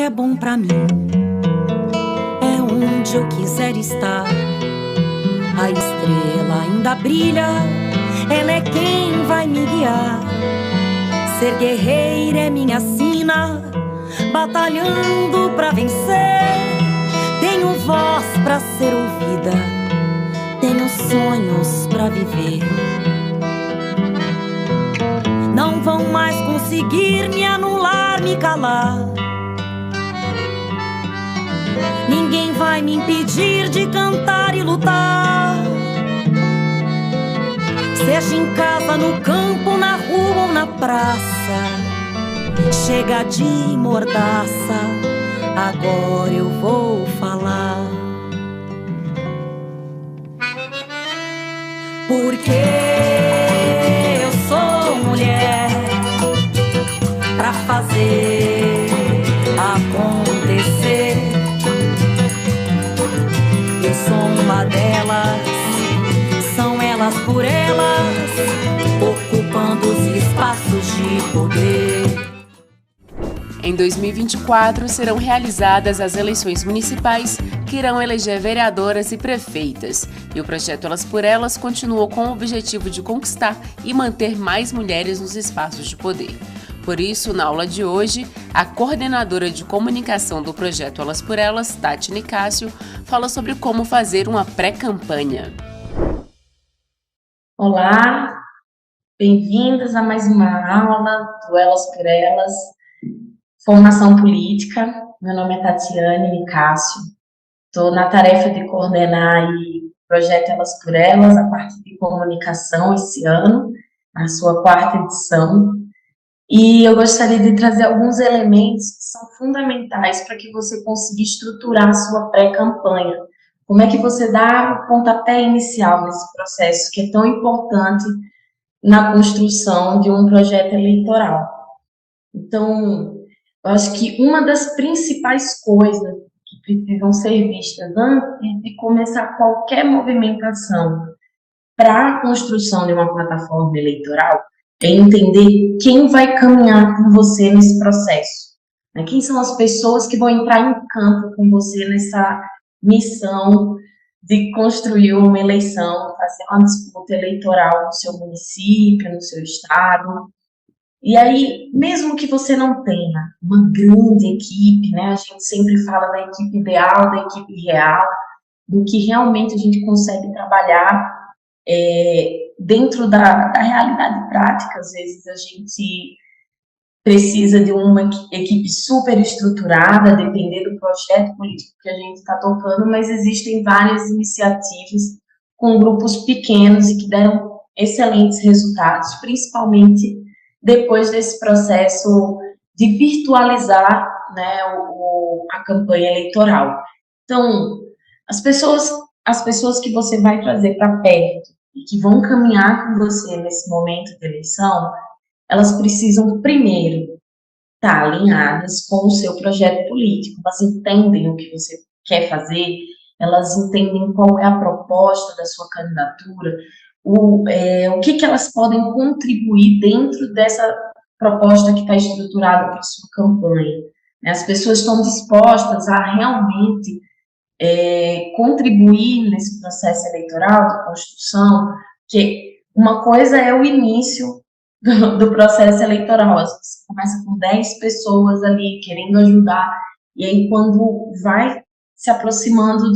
é bom pra mim, é onde eu quiser estar. A estrela ainda brilha, ela é quem vai me guiar. Ser guerreira é minha sina, batalhando pra vencer. Tenho voz pra ser ouvida, tenho sonhos pra viver. Não vão mais conseguir me anular, me calar. Ninguém vai me impedir de cantar e lutar. Seja em casa, no campo, na rua ou na praça. Chega de mordaça, agora eu vou falar. Porque eu sou mulher pra fazer acontecer. Eu sou uma delas, são elas por elas, ocupando os espaços de poder. Em 2024, serão realizadas as eleições municipais que irão eleger vereadoras e prefeitas. E o projeto Elas por Elas continuou com o objetivo de conquistar e manter mais mulheres nos espaços de poder. Por isso, na aula de hoje, a coordenadora de comunicação do projeto Elas por Elas, Tati Nicásio, fala sobre como fazer uma pré-campanha. Olá, bem-vindas a mais uma aula do Elas por Elas, Formação Política. Meu nome é Tatiane Nicásio, estou na tarefa de coordenar o projeto Elas por Elas, a parte de comunicação esse ano, na sua quarta edição. E eu gostaria de trazer alguns elementos que são fundamentais para que você consiga estruturar a sua pré-campanha. Como é que você dá o pontapé inicial nesse processo, que é tão importante na construção de um projeto eleitoral. Então, eu acho que uma das principais coisas que precisam ser vistas antes de começar qualquer movimentação para a construção de uma plataforma eleitoral é entender quem vai caminhar com você nesse processo. Né? Quem são as pessoas que vão entrar em campo com você nessa missão de construir uma eleição, fazer uma disputa eleitoral no seu município, no seu estado. E aí, mesmo que você não tenha uma grande equipe, né, a gente sempre fala da equipe ideal, da equipe real, do que realmente a gente consegue trabalhar dentro da realidade prática. Às vezes a gente precisa de uma equipe super estruturada, depender do projeto político que a gente está tocando, mas existem várias iniciativas com grupos pequenos e que deram excelentes resultados, principalmente depois desse processo de virtualizar, né, a campanha eleitoral. Então, as pessoas que você vai trazer para perto e que vão caminhar com você nesse momento de eleição, elas precisam, primeiro, estar alinhadas com o seu projeto político. Elas entendem o que você quer fazer, elas entendem qual é a proposta da sua candidatura, o que elas podem contribuir dentro dessa proposta que está estruturada para a sua campanha. As pessoas estão dispostas a realmente contribuir nesse processo eleitoral de construção, que uma coisa é o início do processo eleitoral. Você começa com 10 pessoas ali querendo ajudar, e aí quando vai se aproximando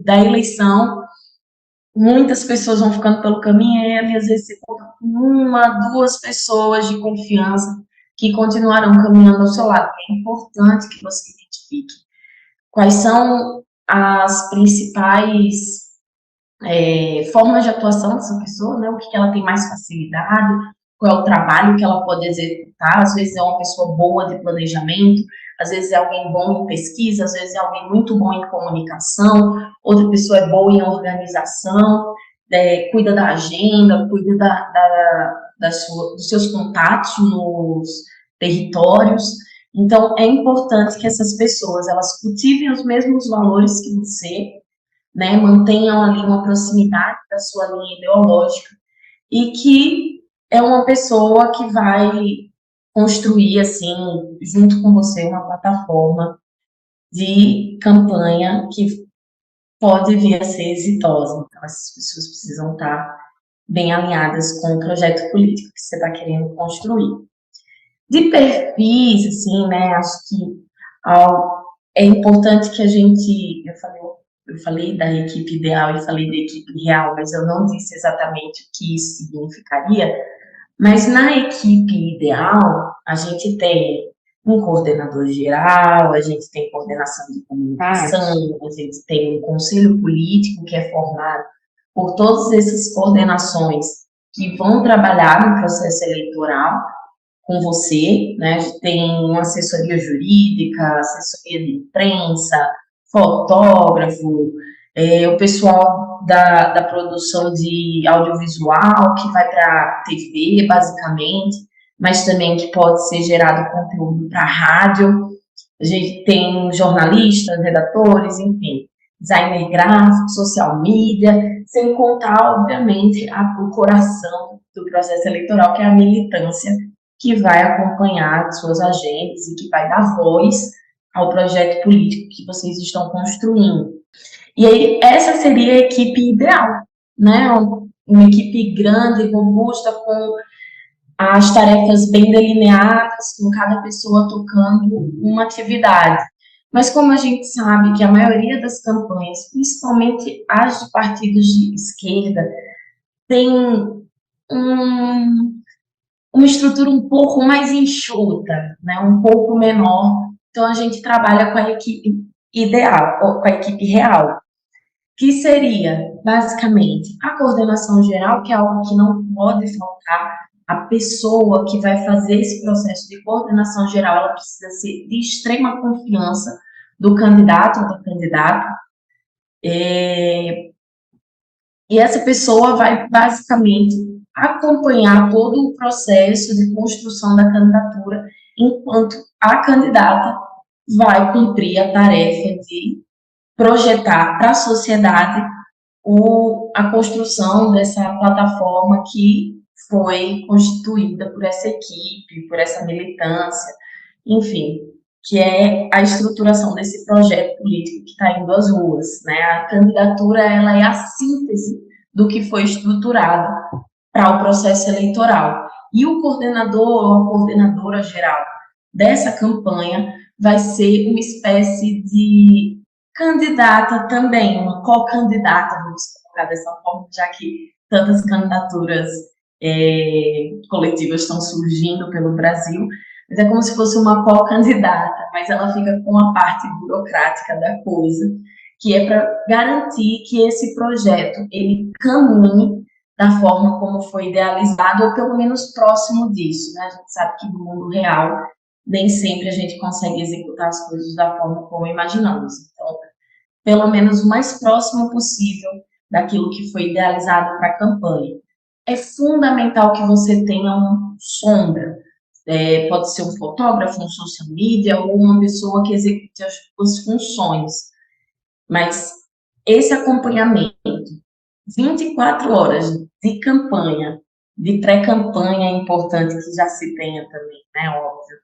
da eleição, muitas pessoas vão ficando pelo caminho, e às vezes você conta com uma, duas pessoas de confiança que continuarão caminhando ao seu lado. É importante que você identifique quais são as principais formas de atuação dessa pessoa, né? O que ela tem mais facilidade, qual é o trabalho que ela pode executar. Às vezes é uma pessoa boa de planejamento, às vezes é alguém bom em pesquisa, às vezes é alguém muito bom em comunicação, outra pessoa é boa em organização, cuida da agenda, cuida dos seus contatos nos territórios. Então, é importante que essas pessoas, elas cultivem os mesmos valores que você, né, mantenham ali uma proximidade da sua linha ideológica, e que é uma pessoa que vai construir, assim, junto com você, uma plataforma de campanha que pode vir a ser exitosa. Então, essas pessoas precisam estar bem alinhadas com o projeto político que você está querendo construir. De perfis, assim, né, acho que é importante que a gente, eu falei da equipe ideal e falei da equipe real, mas eu não disse exatamente o que isso significaria, mas na equipe ideal, a gente tem um coordenador geral, a gente tem coordenação de comunicação, a gente tem um conselho político que é formado por todas essas coordenações que vão trabalhar no processo eleitoral com você, né? A gente tem uma assessoria jurídica, assessoria de imprensa, fotógrafo, o pessoal da produção de audiovisual, que vai para TV, basicamente, mas também que pode ser gerado conteúdo para rádio. A gente tem jornalistas, redatores, enfim, designer gráfico, social media, sem contar, obviamente, o coração do processo eleitoral, que é a militância, que vai acompanhar suas agendas e que vai dar voz ao projeto político que vocês estão construindo. E aí, essa seria a equipe ideal, né? Uma equipe grande, robusta, com as tarefas bem delineadas, com cada pessoa tocando uma atividade. Mas como a gente sabe que a maioria das campanhas, principalmente as de partidos de esquerda, tem uma estrutura um pouco mais enxuta, né? Um pouco menor. Então, a gente trabalha com a equipe ideal, ou com a equipe real, que seria, basicamente, a coordenação geral, que é algo que não pode faltar. A pessoa que vai fazer esse processo de coordenação geral, ela precisa ser de extrema confiança do candidato ou da candidata. E essa pessoa vai, basicamente, acompanhar todo o processo de construção da candidatura, enquanto a candidata vai cumprir a tarefa de projetar para a sociedade a construção dessa plataforma que foi constituída por essa equipe, por essa militância, enfim, que é a estruturação desse projeto político que está indo às ruas, né? A candidatura, ela é a síntese do que foi estruturado para o processo eleitoral. E o coordenador ou a coordenadora geral dessa campanha vai ser uma espécie de candidata também, uma co-candidata, vamos colocar dessa forma, já que tantas candidaturas coletivas estão surgindo pelo Brasil, mas é como se fosse uma co-candidata, mas ela fica com a parte burocrática da coisa, que é para garantir que esse projeto, ele caminhe da forma como foi idealizado, ou pelo menos próximo disso, né? A gente sabe que no mundo real, nem sempre a gente consegue executar as coisas da forma como imaginamos. Então, pelo menos o mais próximo possível daquilo que foi idealizado para a campanha. É fundamental que você tenha uma sombra, pode ser um fotógrafo, um social media, ou uma pessoa que execute as suas funções, mas esse acompanhamento, 24 horas de campanha, de pré-campanha, é importante que já se tenha também, né, óbvio,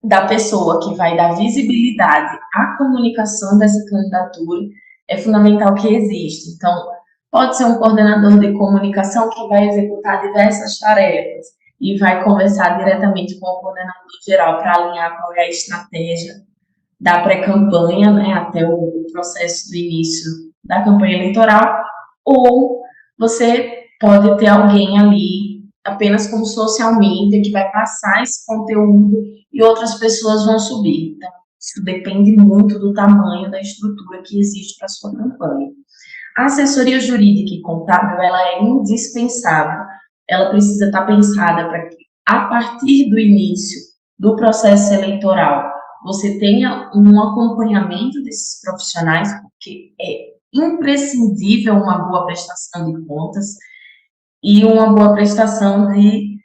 da pessoa que vai dar visibilidade à comunicação dessa candidatura, é fundamental que exista. Então, pode ser um coordenador de comunicação que vai executar diversas tarefas e vai conversar diretamente com o coordenador geral para alinhar qual é a estratégia da pré-campanha, né, até o processo do início da campanha eleitoral, ou você pode ter alguém ali apenas como social media que vai passar esse conteúdo e outras pessoas vão subir. Então, isso depende muito do tamanho da estrutura que existe para a sua campanha. A assessoria jurídica e contábil, ela é indispensável, ela precisa estar pensada para que, a partir do início do processo eleitoral, você tenha um acompanhamento desses profissionais, porque é imprescindível uma boa prestação de contas e uma boa prestação de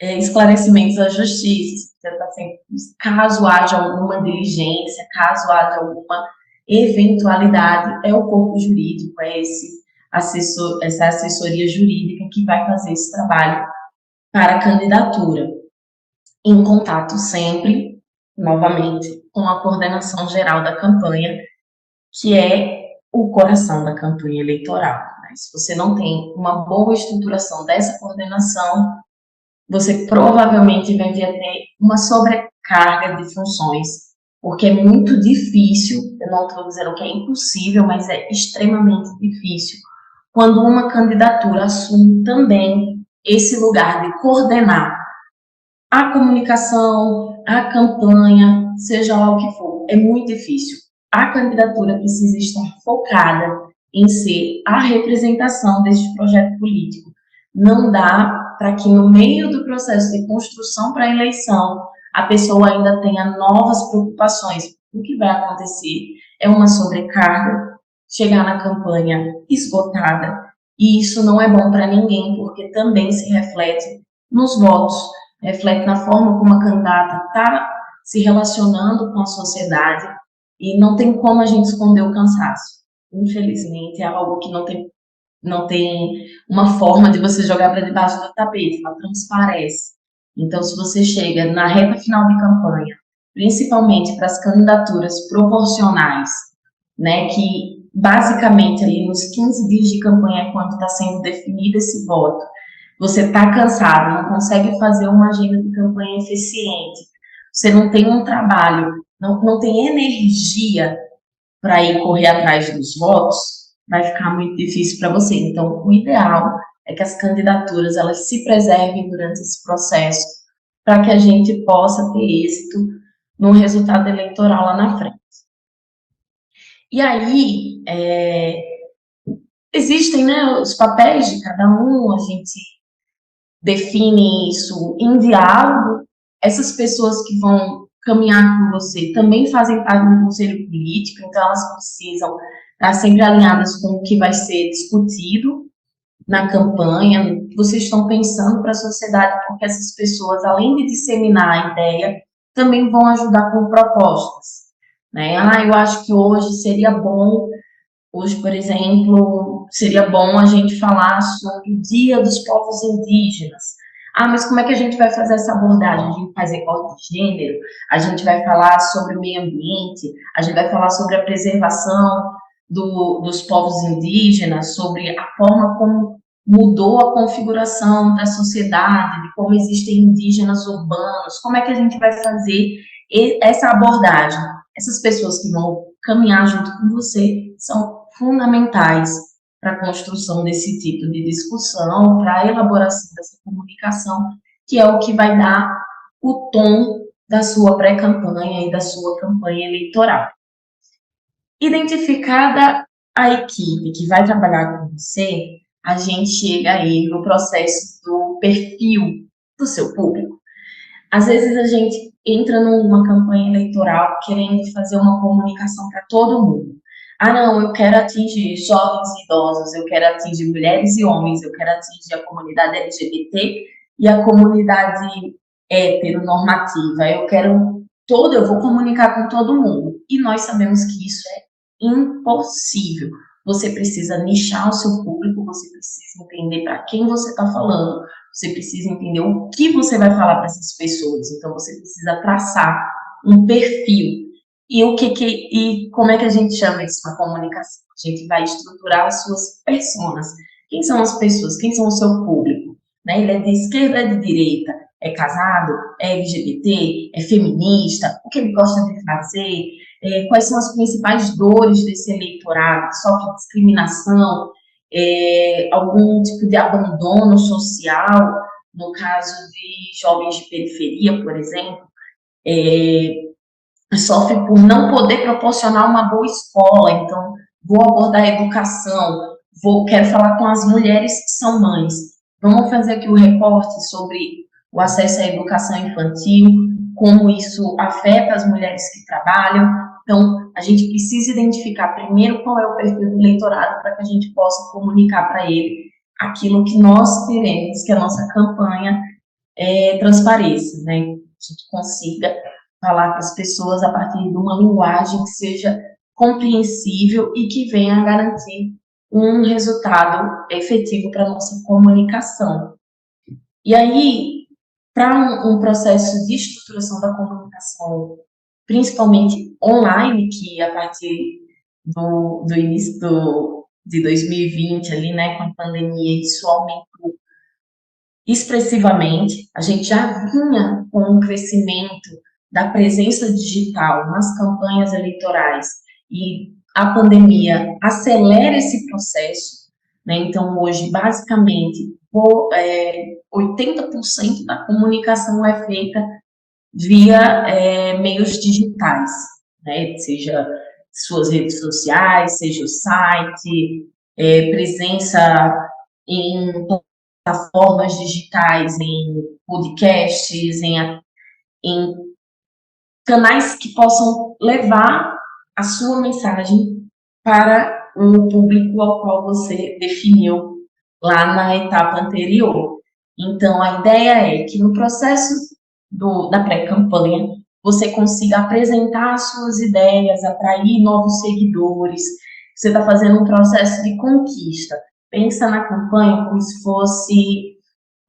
esclarecimentos à justiça. Caso haja alguma diligência, caso haja alguma eventualidade, é o corpo jurídico, é essa assessoria jurídica que vai fazer esse trabalho para a candidatura, em contato sempre, novamente, com a coordenação geral da campanha, que é o coração da campanha eleitoral. Né? Se você não tem uma boa estruturação dessa coordenação, você provavelmente vai vir a ter uma sobrecarga de funções, porque é muito difícil, eu não estou dizendo que é impossível, mas é extremamente difícil, quando uma candidatura assume também esse lugar de coordenar a comunicação, a campanha, seja lá o que for, é muito difícil. A candidatura precisa estar focada em ser a representação deste projeto político. Não dá para que no meio do processo de construção para a eleição a pessoa ainda tenha novas preocupações. O que vai acontecer é uma sobrecarga, chegar na campanha esgotada, e isso não é bom para ninguém, porque também se reflete nos votos, reflete na forma como a candidata está se relacionando com a sociedade, e não tem como a gente esconder o cansaço. Infelizmente, é algo que não tem uma forma de você jogar para debaixo do tapete, ela transparece. Então, se você chega na reta final de campanha, principalmente para as candidaturas proporcionais, né, que basicamente ali nos 15 dias de campanha é quando está sendo definido esse voto, você está cansado, não consegue fazer uma agenda de campanha eficiente, você não tem um trabalho, não tem energia para ir correr atrás dos votos, vai ficar muito difícil para você. Então, o ideal é que as candidaturas elas se preservem durante esse processo, para que a gente possa ter êxito no resultado eleitoral lá na frente. E aí, existem, né, os papéis de cada um, a gente define isso em diálogo. Essas pessoas que vão caminhar com você também fazem parte do conselho político, então elas precisam estar sempre alinhadas com o que vai ser discutido na campanha. Vocês estão pensando para a sociedade, porque essas pessoas, além de disseminar a ideia, também vão ajudar com propostas, né? Eu acho que hoje seria bom, hoje, por exemplo, seria bom a gente falar sobre o Dia dos Povos Indígenas. Mas como é que a gente vai fazer essa abordagem? A gente faz recorte de gênero, a gente vai falar sobre o meio ambiente, a gente vai falar sobre a preservação dos povos indígenas, sobre a forma como mudou a configuração da sociedade, de como existem indígenas urbanos, como é que a gente vai fazer essa abordagem? Essas pessoas que vão caminhar junto com você são fundamentais para a construção desse tipo de discussão, para a elaboração dessa comunicação, que é o que vai dar o tom da sua pré-campanha e da sua campanha eleitoral. Identificada a equipe que vai trabalhar com você, a gente chega aí no processo do perfil do seu público. Às vezes a gente entra numa campanha eleitoral querendo fazer uma comunicação para todo mundo. Não, eu quero atingir jovens e idosos, eu quero atingir mulheres e homens, eu quero atingir a comunidade LGBT e a comunidade heteronormativa, eu vou comunicar com todo mundo. E nós sabemos que isso é impossível. Você precisa nichar o seu público, você precisa entender para quem você está falando, você precisa entender o que você vai falar para essas pessoas. Então, você precisa traçar um perfil. E como é que a gente chama isso na comunicação? A gente vai estruturar as suas personas. Quem são as pessoas? Quem são o seu público? Né? Ele é de esquerda, é de direita? É casado? É LGBT? É feminista? O que ele gosta de fazer? Quais são as principais dores desse eleitorado? Sofre discriminação? Algum tipo de abandono social? No caso de jovens de periferia, por exemplo, sofre por não poder proporcionar uma boa escola, então vou abordar a educação, quero falar com as mulheres que são mães. Vamos fazer aqui o recorte sobre o acesso à educação infantil, como isso afeta as mulheres que trabalham. Então, a gente precisa identificar primeiro qual é o perfil do eleitorado para que a gente possa comunicar para ele aquilo que nós queremos, que a nossa campanha transpareça, né? A gente consiga falar com as pessoas a partir de uma linguagem que seja compreensível e que venha a garantir um resultado efetivo para a nossa comunicação. E aí, para um processo de estruturação da comunicação principalmente online, que a partir do início de 2020 ali, né, com a pandemia, isso aumentou expressivamente. A gente já vinha com um crescimento da presença digital nas campanhas eleitorais e a pandemia acelera esse processo, né? Então, hoje, basicamente, 80% da comunicação é feita via meios digitais, né? Seja suas redes sociais, seja o site, presença em plataformas digitais, em podcasts, em canais que possam levar a sua mensagem para o público ao qual você definiu lá na etapa anterior. Então, a ideia é que no processo da pré-campanha, você consiga apresentar as suas ideias, atrair novos seguidores. Você está fazendo um processo de conquista. Pensa na campanha como se fosse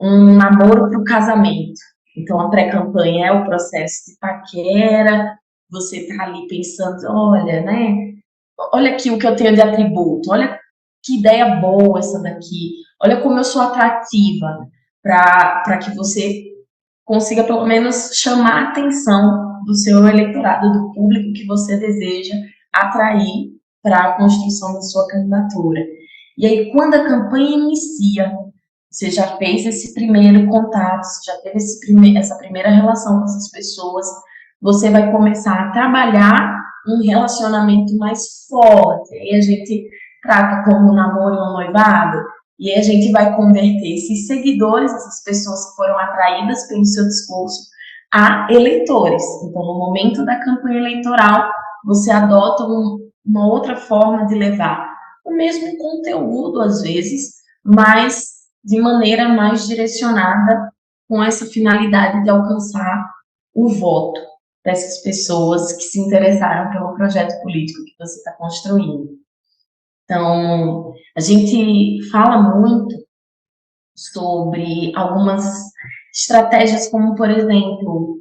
um namoro para o casamento. Então, a pré-campanha é o processo de paquera, você está ali pensando, olha, né? Olha aqui o que eu tenho de atributo, olha que ideia boa essa daqui, olha como eu sou atrativa, para que você consiga, pelo menos, chamar a atenção do seu eleitorado, do público que você deseja atrair para a construção da sua candidatura. E aí, quando a campanha inicia, você já fez esse primeiro contato, você já teve essa primeira relação com essas pessoas, você vai começar a trabalhar um relacionamento mais forte. Aí a gente trata como um namoro ou um noivado, e aí a gente vai converter esses seguidores, essas pessoas que foram atraídas pelo seu discurso, a eleitores. Então, no momento da campanha eleitoral, você adota uma outra forma de levar o mesmo conteúdo, às vezes, mas de maneira mais direcionada, com essa finalidade de alcançar o voto dessas pessoas que se interessaram pelo projeto político que você está construindo. Então, a gente fala muito sobre algumas estratégias, como, por exemplo,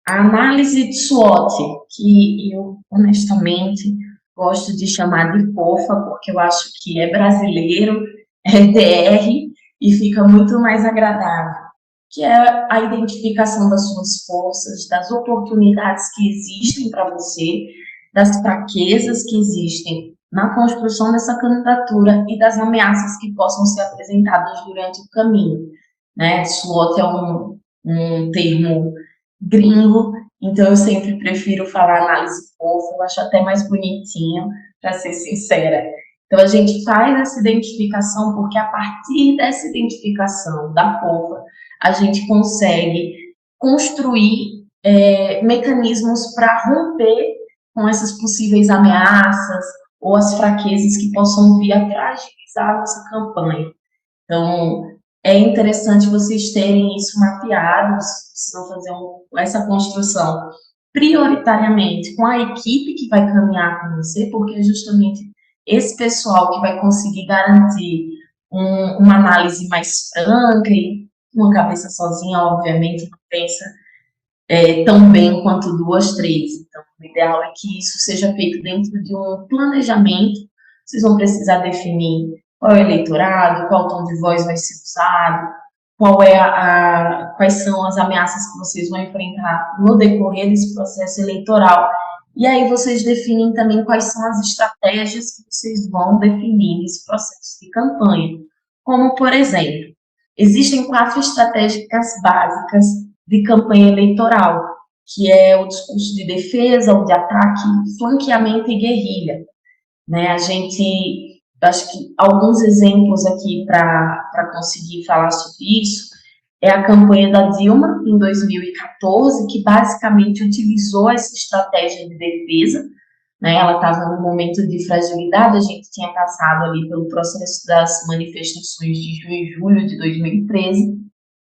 a análise de SWOT, que eu, honestamente, gosto de chamar de fofa, porque eu acho que é brasileiro, é DR, e fica muito mais agradável, que é a identificação das suas forças, das oportunidades que existem para você, das fraquezas que existem na construção dessa candidatura e das ameaças que possam ser apresentadas durante o caminho, né? SWOT é um termo gringo, então eu sempre prefiro falar análise fofa, eu acho até mais bonitinho, para ser sincera. Então, a gente faz essa identificação porque, a partir dessa identificação da fofa, a gente consegue construir mecanismos para romper com essas possíveis ameaças ou as fraquezas que possam vir a fragilizar a nossa campanha. Então, é interessante vocês terem isso mapeado, precisam fazer essa construção prioritariamente com a equipe que vai caminhar com você, porque é justamente esse pessoal que vai conseguir garantir uma análise mais franca, e uma cabeça sozinha, obviamente, não pensa tão bem quanto duas, três. Então, o ideal é que isso seja feito dentro de um planejamento. Vocês vão precisar definir qual é o eleitorado, qual tom de voz vai ser usado, quais são as ameaças que vocês vão enfrentar no decorrer desse processo eleitoral. E aí vocês definem também quais são as estratégias que vocês vão definir nesse processo de campanha. Como, por exemplo, existem 4 estratégias básicas de campanha eleitoral, que é o discurso de defesa, o de ataque, flanqueamento e guerrilha. Né? Acho que alguns exemplos aqui para conseguir falar sobre isso é a campanha da Dilma, em 2014, que basicamente utilizou essa estratégia de defesa, né? Ela estava num momento de fragilidade, a gente tinha passado ali pelo processo das manifestações de junho e julho de 2013,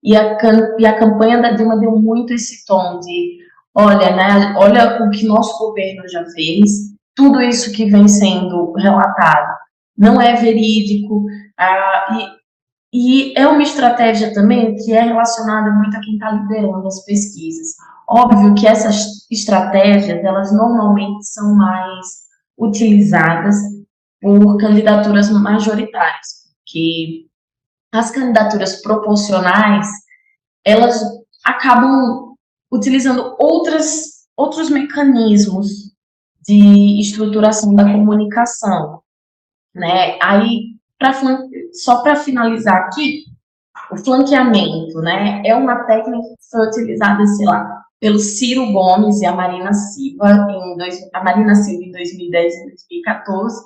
e a campanha da Dilma deu muito esse tom de, olha, né, olha o que nosso governo já fez, tudo isso que vem sendo relatado não é verídico, e é uma estratégia também que é relacionada muito a quem está liderando as pesquisas. Óbvio que essas estratégias, elas normalmente são mais utilizadas por candidaturas majoritárias, porque as candidaturas proporcionais, elas acabam utilizando outros mecanismos de estruturação da comunicação, né? Aí, só para finalizar aqui, o flanqueamento, né, é uma técnica que foi utilizada, sei lá, pelo Ciro Gomes e a Marina Silva em 2010 e 2014,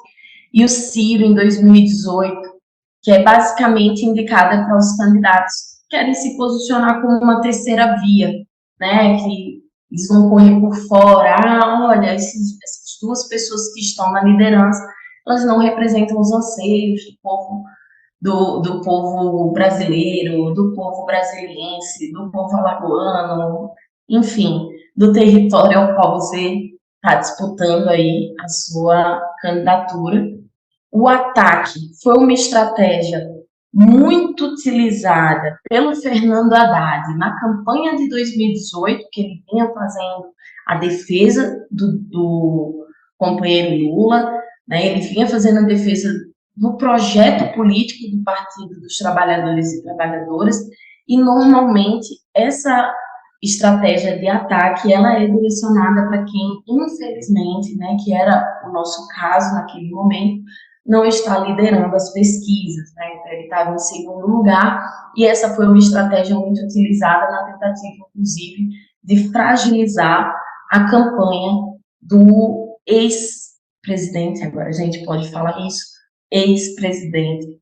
e o Ciro em 2018, que é basicamente indicada para os candidatos que querem se posicionar como uma terceira via, né, que eles vão correr por fora, olha, essas duas pessoas que estão na liderança, elas não representam os anseios do povo brasileiro, do povo brasiliense, do povo alagoano, enfim, do território ao qual você está disputando aí a sua candidatura. O ataque foi uma estratégia muito utilizada pelo Fernando Haddad na campanha de 2018, que ele vinha fazendo a defesa do companheiro Lula, né? Ele vinha fazendo a defesa do projeto político do Partido dos Trabalhadores e Trabalhadoras, e normalmente essa estratégia de ataque, ela é direcionada para quem, infelizmente, né, que era o nosso caso naquele momento, não está liderando as pesquisas, né, então ele estava em segundo lugar, e essa foi uma estratégia muito utilizada na tentativa, inclusive, de fragilizar a campanha do ex-presidente, agora a gente pode falar isso, ex-presidente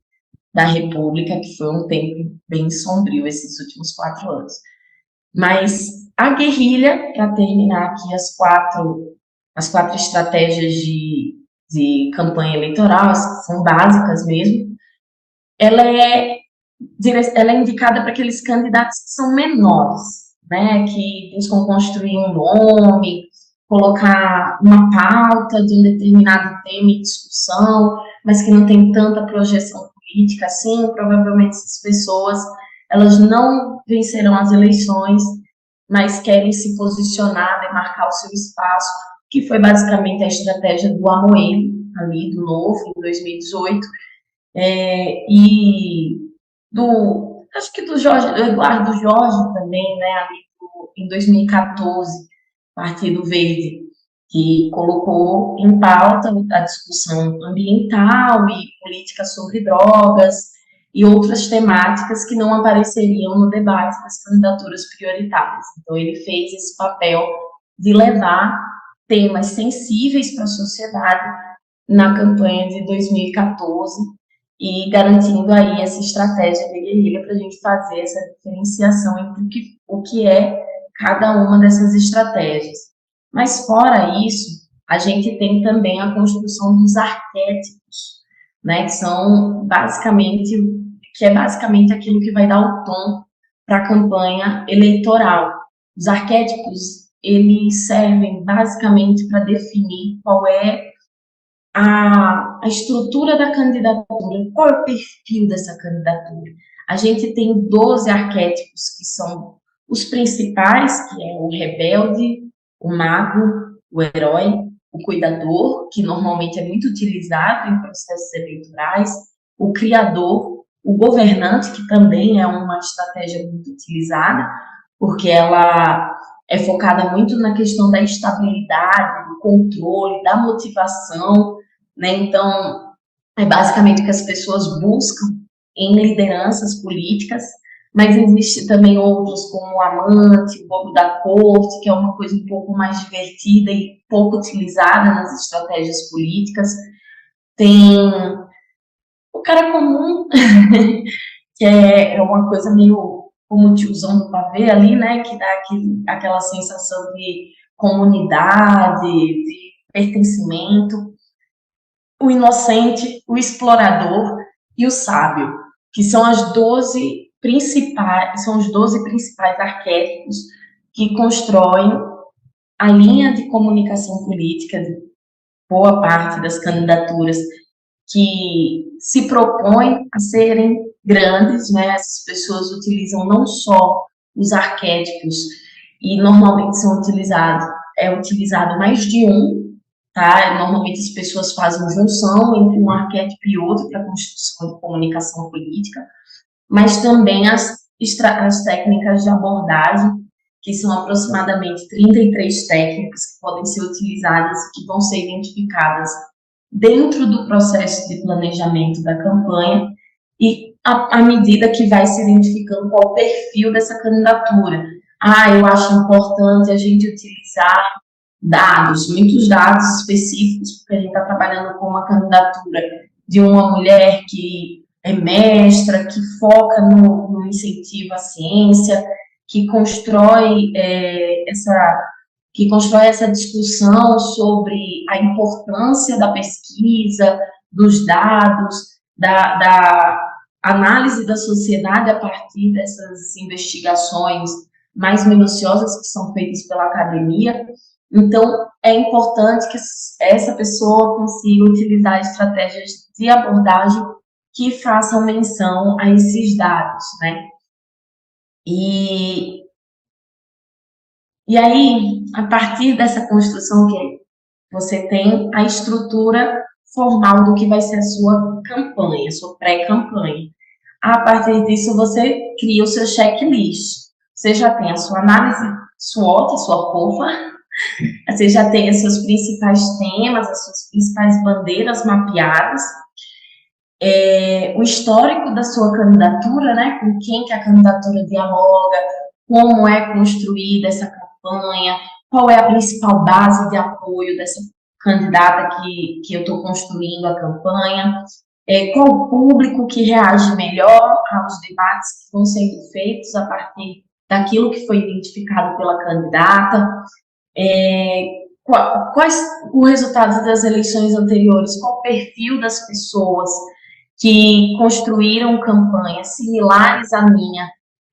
da República, que foi um tempo bem sombrio esses últimos 4 anos. Mas a guerrilha, para terminar aqui as quatro estratégias de campanha eleitoral, que são básicas mesmo, ela é indicada para aqueles candidatos que são menores, né, que buscam construir um nome, colocar uma pauta de um determinado tema em discussão, mas que não tem tanta projeção política assim. Provavelmente essas pessoas, elas não vencerão as eleições, mas querem se posicionar, demarcar o seu espaço, que foi basicamente a estratégia do Amoedo, ali, do Novo, em 2018, e acho que do Eduardo Jorge também, né, ali em 2014, Partido Verde, que colocou em pauta a discussão ambiental e política sobre drogas e outras temáticas que não apareceriam no debate das candidaturas prioritárias. Então, ele fez esse papel de levar temas sensíveis para a sociedade na campanha de 2014 e garantindo aí essa estratégia de guerrilha para a gente fazer essa diferenciação entre o que é cada uma dessas estratégias. Mas, fora isso, a gente tem também a construção dos arquétipos, né, que é basicamente aquilo que vai dar o tom para a campanha eleitoral. Os arquétipos, eles servem basicamente para definir qual é a estrutura da candidatura, qual é o perfil dessa candidatura. A gente tem 12 arquétipos que são os principais, que é o rebelde, o mago, o herói, o cuidador, que normalmente é muito utilizado em processos eleitorais, o criador, o governante, que também é uma estratégia muito utilizada, porque ela é focada muito na questão da estabilidade, do controle, da motivação, né? Então, é basicamente o que as pessoas buscam em lideranças políticas, mas existe também outros como o amante, o bobo da corte, que é uma coisa um pouco mais divertida e pouco utilizada nas estratégias políticas. Tem o cara comum, que é uma coisa meio como o tiozão do pavê ali, né, que dá aquela sensação de comunidade, de pertencimento. O inocente, o explorador e o sábio, que são os 12 principais arquétipos que constroem a linha de comunicação política de boa parte das candidaturas que se propõem a serem grandes, né? Essas pessoas utilizam não só os arquétipos e normalmente é utilizado mais de um, tá? Normalmente as pessoas fazem junção entre um arquétipo e outro para a construção de comunicação política, mas também as técnicas de abordagem, que são aproximadamente 33 técnicas que podem ser utilizadas e que vão ser identificadas dentro do processo de planejamento da campanha, e à medida que vai se identificando qual o perfil dessa candidatura. Eu acho importante a gente utilizar dados, muitos dados específicos, porque a gente está trabalhando com uma candidatura de uma mulher que é mestra, que foca no incentivo à ciência, que constrói essa discussão sobre a importância da pesquisa, dos dados, da análise da sociedade a partir dessas investigações mais minuciosas que são feitas pela academia. Então, é importante que essa pessoa consiga utilizar estratégias de abordagem que façam menção a esses dados, né? E aí, a partir dessa construção que você tem a estrutura formal do que vai ser a sua campanha, a sua pré-campanha. A partir disso, você cria o seu checklist. Você já tem a sua análise SWOT, a sua POFA, você já tem os seus principais temas, as suas principais bandeiras mapeadas, o histórico da sua candidatura, né, com quem que a candidatura dialoga, como é construída essa campanha, qual é a principal base de apoio dessa candidata que eu estou construindo a campanha, qual o público que reage melhor aos debates que vão sendo feitos a partir daquilo que foi identificado pela candidata, quais os resultados das eleições anteriores, qual o perfil das pessoas que construíram campanhas similares à minha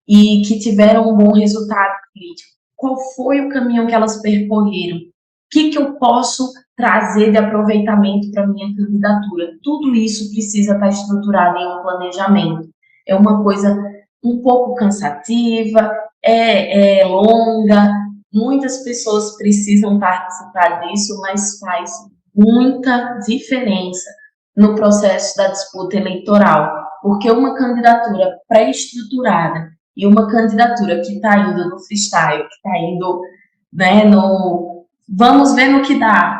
e que tiveram um bom resultado político, qual foi o caminho que elas percorreram, o que eu posso trazer de aproveitamento para a minha candidatura. Tudo isso precisa estar estruturado em um planejamento. É uma coisa um pouco cansativa, é longa, muitas pessoas precisam participar disso, mas faz muita diferença no processo da disputa eleitoral, porque uma candidatura pré-estruturada e uma candidatura que está indo no freestyle, que está indo, né, vamos ver no que dá,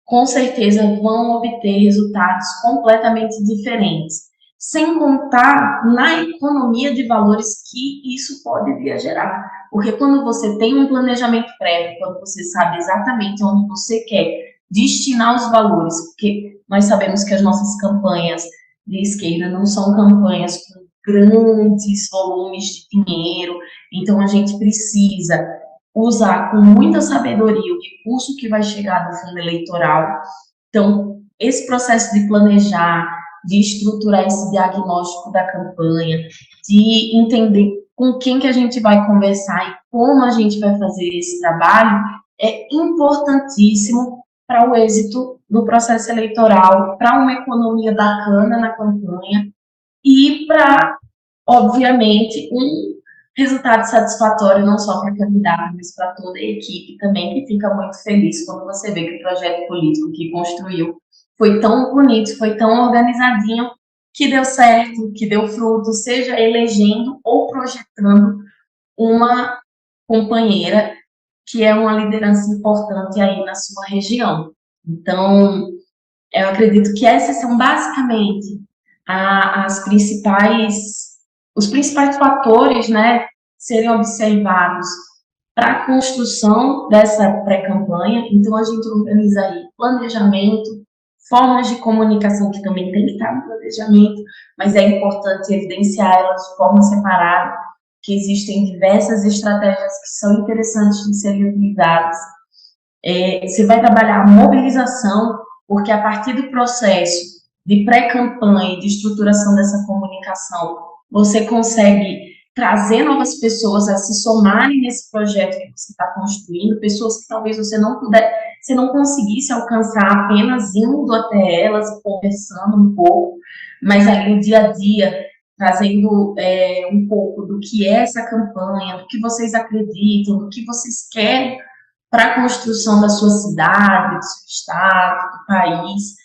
com certeza vão obter resultados completamente diferentes, sem contar na economia de valores que isso pode vir a gerar. Porque quando você tem um planejamento prévio, quando você sabe exatamente onde você quer destinar os valores, porque nós sabemos que as nossas campanhas de esquerda não são campanhas com grandes volumes de dinheiro, então a gente precisa usar com muita sabedoria o recurso que vai chegar do fundo eleitoral. Então, esse processo de planejar, de estruturar esse diagnóstico da campanha, de entender com quem que a gente vai conversar e como a gente vai fazer esse trabalho, é importantíssimo para o êxito do processo eleitoral, para uma economia bacana na campanha e para, obviamente, um resultado satisfatório não só para a candidata, mas para toda a equipe também, que fica muito feliz quando você vê que o projeto político que construiu foi tão bonito, foi tão organizadinho, que deu certo, que deu fruto, seja elegendo ou projetando uma companheira que é uma liderança importante aí na sua região. Então, eu acredito que essas são basicamente os principais fatores, né, serem observados para a construção dessa pré-campanha. Então, a gente organiza aí planejamento, formas de comunicação que também tem que estar no planejamento, mas é importante evidenciar elas de forma separada, que existem diversas estratégias que são interessantes de serem utilizadas. Você vai trabalhar a mobilização, porque a partir do processo de pré-campanha e de estruturação dessa comunicação, você consegue trazer novas pessoas a se somarem nesse projeto que você está construindo, pessoas que talvez você não conseguisse alcançar apenas indo até elas, conversando um pouco, mas ali no dia a dia, trazendo um pouco do que é essa campanha, do que vocês acreditam, do que vocês querem para a construção da sua cidade, do seu estado, do país.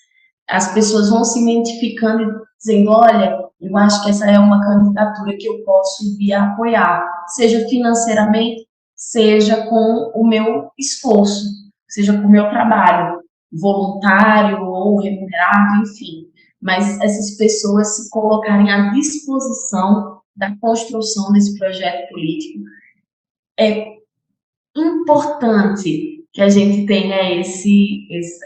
As pessoas vão se identificando e dizendo, olha, eu acho que essa é uma candidatura que eu posso vir a apoiar, seja financeiramente, seja com o meu esforço, seja com o meu trabalho, voluntário ou remunerado, enfim. Mas essas pessoas se colocarem à disposição da construção desse projeto político. É importante que a gente tenha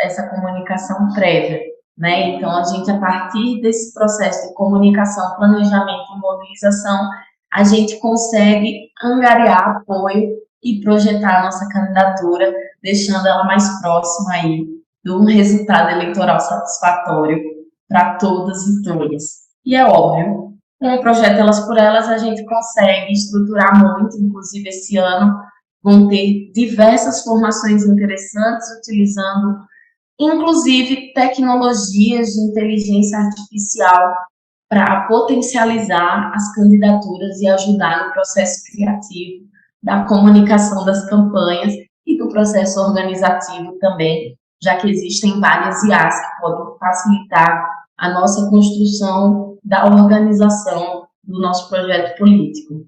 essa comunicação prévia, né? Então, a gente, a partir desse processo de comunicação, planejamento e mobilização, a gente consegue angariar apoio e projetar a nossa candidatura, deixando ela mais próxima aí de um resultado eleitoral satisfatório para todas e todos. E é óbvio, com o projeto Elas por Elas, a gente consegue estruturar muito, inclusive esse ano vão ter diversas formações interessantes, utilizando, inclusive, tecnologias de inteligência artificial para potencializar as candidaturas e ajudar no processo criativo da comunicação das campanhas e do processo organizativo também, já que existem várias IAs que podem facilitar a nossa construção da organização do nosso projeto político.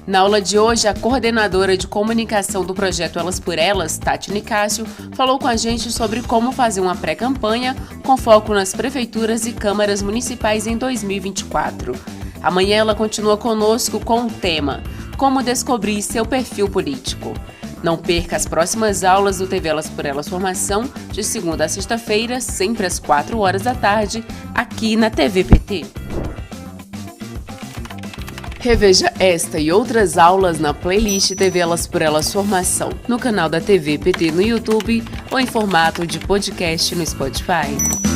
Na aula de hoje, a coordenadora de comunicação do projeto Elas por Elas, Tati Nicásio, falou com a gente sobre como fazer uma pré-campanha com foco nas prefeituras e câmaras municipais em 2024. Amanhã ela continua conosco com o tema Como descobrir seu perfil político. Não perca as próximas aulas do TV Elas por Elas Formação, de segunda a sexta-feira, sempre às 16h, aqui na TV PT. Reveja esta e outras aulas na playlist TV Elas por Elas Formação, no canal da TV PT no YouTube ou em formato de podcast no Spotify.